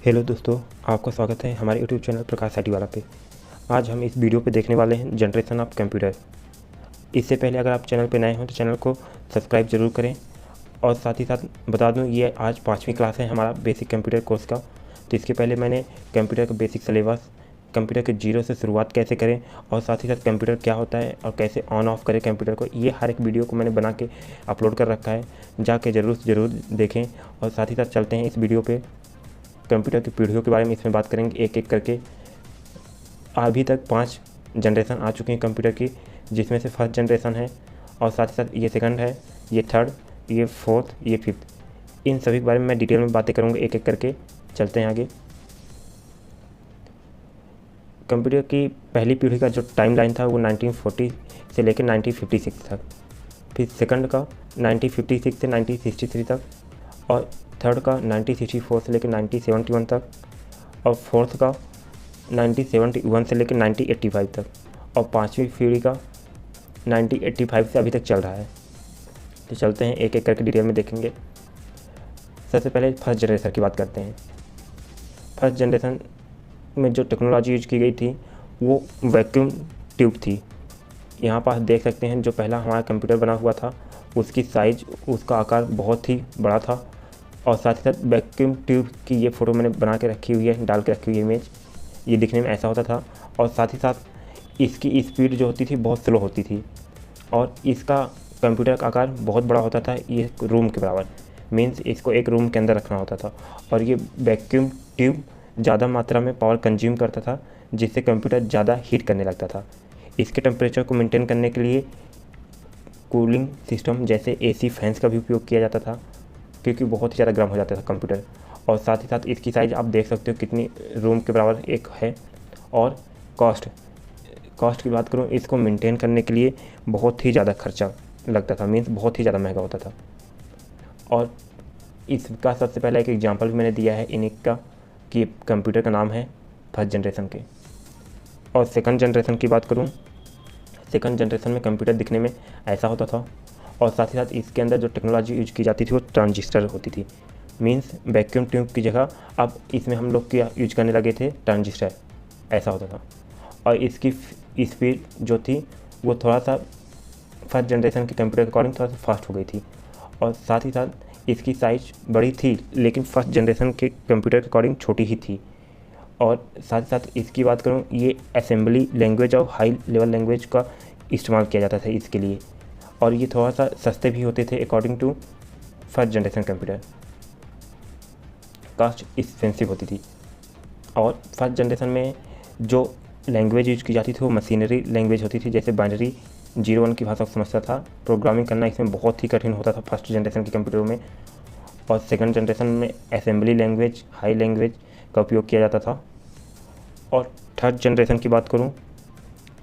Hello दोस्तों, आपका स्वागत है हमारे यूट्यूब चैनल प्रकाश आईटी वाला पे। आज हम इस वीडियो पे देखने वाले हैं जनरेशन ऑफ कंप्यूटर। इससे पहले अगर आप चैनल पे नए हो तो चैनल को सब्सक्राइब ज़रूर करें। और साथ ही साथ बता दूं, ये आज 5वीं क्लास है हमारा बेसिक कंप्यूटर कोर्स का। तो इसके पहले मैंने कंप्यूटर का बेसिक सिलेबस, कंप्यूटर के जीरो से शुरुआत कैसे करें और साथ ही साथ कंप्यूटर क्या होता है और कैसे ऑन ऑफ करें कंप्यूटर को, ये हर एक वीडियो को मैंने बना के अपलोड कर रखा है। जाके ज़रूर देखें। और साथ ही साथ चलते हैं इस वीडियो पे कंप्यूटर की पीढ़ियों के बारे में इसमें बात करेंगे एक एक करके। अभी तक 5 जनरेशन आ चुकी हैं कंप्यूटर की, जिसमें से फर्स्ट जनरेशन है और साथ ही साथ ये सेकंड है, ये थर्ड, ये फोर्थ, ये फिफ्थ। इन सभी के बारे में मैं डिटेल में बातें करूँगा एक एक करके। चलते हैं आगे। कंप्यूटर की पहली पीढ़ी का जो टाइम लाइन था वो 1940 से लेकर 1956 तक, फिर सेकंड का 1956 से 1963 तक, और थर्ड का 1964 से लेकर 1971 तक, और फोर्थ का 1971 से लेकर 1985 तक, और 5वीं पीढ़ी का 1985 से अभी तक चल रहा है। तो चलते हैं एक एक करके डिटेल में देखेंगे। सबसे पहले फर्स्ट जनरेशन की बात करते हैं। फर्स्ट जनरेशन में जो टेक्नोलॉजी यूज की गई थी वो वैक्यूम ट्यूब थी। यहाँ पर देख सकते हैं जो पहला हमारा कंप्यूटर बना हुआ था उसकी साइज़, उसका आकार बहुत ही बड़ा था। और साथ ही साथ वैक्यूम ट्यूब की ये फ़ोटो मैंने बना के रखी हुई है, डाल के रखी हुई है इमेज। ये दिखने में ऐसा होता था। और साथ ही साथ इसकी स्पीड जो होती थी बहुत स्लो होती थी, और इसका कंप्यूटर का आकार बहुत बड़ा होता था, ये रूम के बराबर। मीन्स इसको एक रूम के अंदर रखना होता था। और ये वैक्यूम ट्यूब ज़्यादा मात्रा में पावर कंज्यूम करता था, जिससे कंप्यूटर ज़्यादा हीट करने लगता था। इसके टेम्परेचर को मेंटेन करने के लिए कूलिंग सिस्टम जैसे एसी फैंस का भी उपयोग किया जाता था, क्योंकि बहुत ही ज़्यादा गर्म हो जाता था कंप्यूटर। और साथ ही साथ इसकी साइज़ आप देख सकते हो कितनी रूम के बराबर एक है। और कॉस्ट की बात करूँ, इसको मेंटेन करने के लिए बहुत ही ज़्यादा खर्चा लगता था, मीन्स बहुत ही ज़्यादा महंगा होता था। और इसका सबसे पहला एक एग्जांपल भी मैंने दिया है इनिक का, कि कंप्यूटर का नाम है फर्स्ट जनरेशन के। और सेकंड जनरेशन की बात करूँ, सेकंड जनरेशन में कंप्यूटर दिखने में ऐसा होता था। और साथ ही साथ इसके अंदर जो टेक्नोलॉजी यूज की जाती थी वो ट्रांजिस्टर होती थी। मीन्स वैक्यूम ट्यूब की जगह अब इसमें हम लोग क्या यूज करने लगे थे, ट्रांजिस्टर, ऐसा होता था। और इसकी स्पीड जो थी वो थोड़ा सा फर्स्ट जनरेशन के कंप्यूटर के अकॉर्डिंग थोड़ा सा फास्ट हो गई थी। और साथ ही साथ इसकी साइज बड़ी थी, लेकिन फर्स्ट जनरेशन के कंप्यूटर के अकॉर्डिंग छोटी ही थी। और साथ ही साथ इसकी बात करूँ, ये असेंबली लैंग्वेज और हाई लेवल लैंग्वेज का इस्तेमाल किया जाता था इसके लिए। और ये थोड़ा सा सस्ते भी होते थे according to first generation computer, cost expensive होती थी। और फर्स्ट जनरेशन में जो लैंग्वेज यूज की जाती थी वो मशीनरी लैंग्वेज होती थी, जैसे बाइनरी 01 की भाषा को समझता था। प्रोग्रामिंग करना इसमें बहुत ही कठिन होता था फर्स्ट जनरेशन के कंप्यूटरों में। और सेकंड जनरेशन में असेंबली लैंग्वेज, हाई लैंग्वेज का उपयोग किया जाता था। और थर्ड जनरेशन की बात करूँ,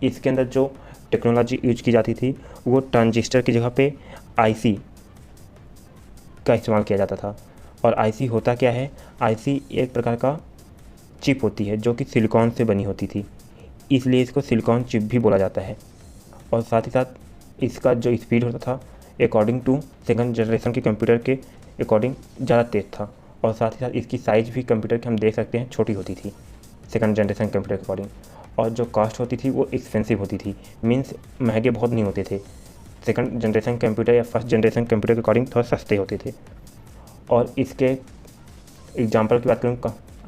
इसके अंदर जो टेक्नोलॉजी यूज की जाती थी वो ट्रांजिस्टर की जगह पे आईसी का इस्तेमाल किया जाता था। और आईसी होता क्या है, आईसी एक प्रकार का चिप होती है जो कि सिलिकॉन से बनी होती थी, इसलिए इसको सिलिकॉन चिप भी बोला जाता है। और साथ ही साथ इसका जो स्पीड होता था अकॉर्डिंग टू सेकंड जनरेशन के कंप्यूटर के अकॉर्डिंग ज़्यादा तेज़ था। और साथ ही साथ इसकी साइज़ भी कंप्यूटर की हम देख सकते हैं छोटी होती थी सेकंड जनरेशन कंप्यूटर के अकॉर्डिंग। और जो कॉस्ट होती थी वो एक्सपेंसिव होती थी, मीन्स महंगे बहुत नहीं होते थे। सेकंड जनरेशन कंप्यूटर या फर्स्ट जनरेशन कंप्यूटर के अकॉर्डिंग थोड़ा सस्ते होते थे। और इसके एग्जांपल की बात करूँ,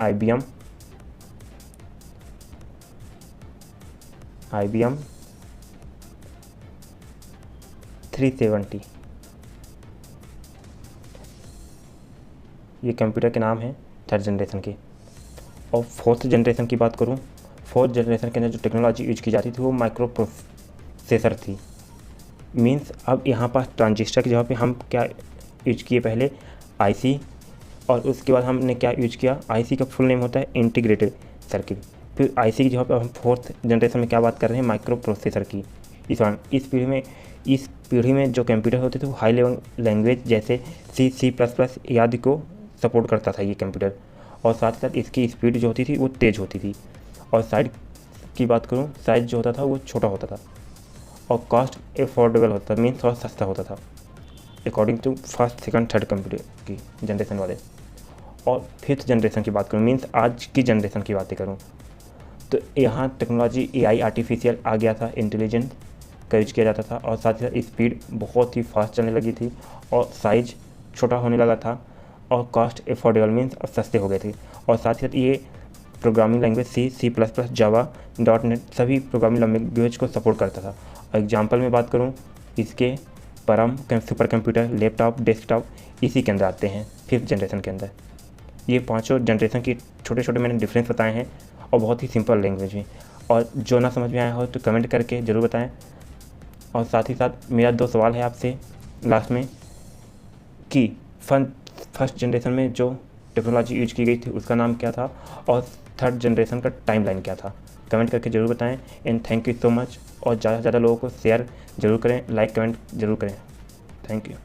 IBM 370 ये कंप्यूटर के नाम है थर्ड जनरेशन के। और फोर्थ जनरेशन की बात करूँ, फोर्थ जनरेशन के अंदर जो टेक्नोलॉजी यूज की जाती थी वो माइक्रो प्रोसेसर थी। मीन्स अब यहाँ पर ट्रांजिस्टर की जगह पे हम क्या यूज किए, पहले आईसी, और उसके बाद हमने क्या यूज किया, आईसी का फुल नेम होता है इंटीग्रेटेड सर्किट। फिर आईसी की जगह पे हम फोर्थ जनरेशन में क्या बात कर रहे हैं, माइक्रो प्रोसेसर की। इस पीढ़ी में जो कंप्यूटर होते थे वो हाई लेवल लैंग्वेज जैसे C++ आदि को सपोर्ट करता था ये कंप्यूटर। और साथ ही साथ इसकी स्पीड जो होती थी वो तेज़ होती थी। और साइज की बात करूँ, साइज़ जो होता था वो छोटा होता था। और कॉस्ट एफोर्डेबल होता था, मीन्स थोड़ा सस्ता होता था according to first second third computer की जनरेशन वाले। और 5th जनरेशन की बात करूँ, मीन्स आज की जनरेशन की बातें करूँ, तो यहाँ टेक्नोलॉजी AI आर्टिफिशियल आ गया था, इंटेलिजेंस का यूज किया जाता था, और साथ ही साथ स्पीड बहुत ही फास्ट चलने लगी थी, और साइज छोटा होने लगा था, और कॉस्ट एफोर्डेबल मीन्स सस्ते हो गए थे। और साथ ही साथ ये प्रोग्रामिंग लैंग्वेज C++, जावा, .NET सभी प्रोग्रामिंग लैंग्वेज को सपोर्ट करता था। और एग्जाम्पल में बात करूँ, इसके परम सुपर कंप्यूटर, लैपटॉप, डेस्कटॉप इसी के अंदर आते हैं 5th जनरेशन के अंदर। ये पाँचों जनरेशन की छोटे छोटे मैंने डिफरेंस बताए हैं, और बहुत ही सिंपल लैंग्वेज है। और जो ना समझ में आया हो तो कमेंट करके ज़रूर बताएं। और साथ ही साथ मेरा 2 सवाल है आपसे लास्ट में, कि फर्स्ट जनरेशन में जो टेक्नोलॉजी यूज की गई थी उसका नाम क्या था, और 3rd जनरेशन का टाइमलाइन क्या था। कमेंट करके ज़रूर बताएं। And thank you so much. और ज़्यादा से ज़्यादा लोगों को शेयर ज़रूर करें, लाइक कमेंट ज़रूर करें। Thank you.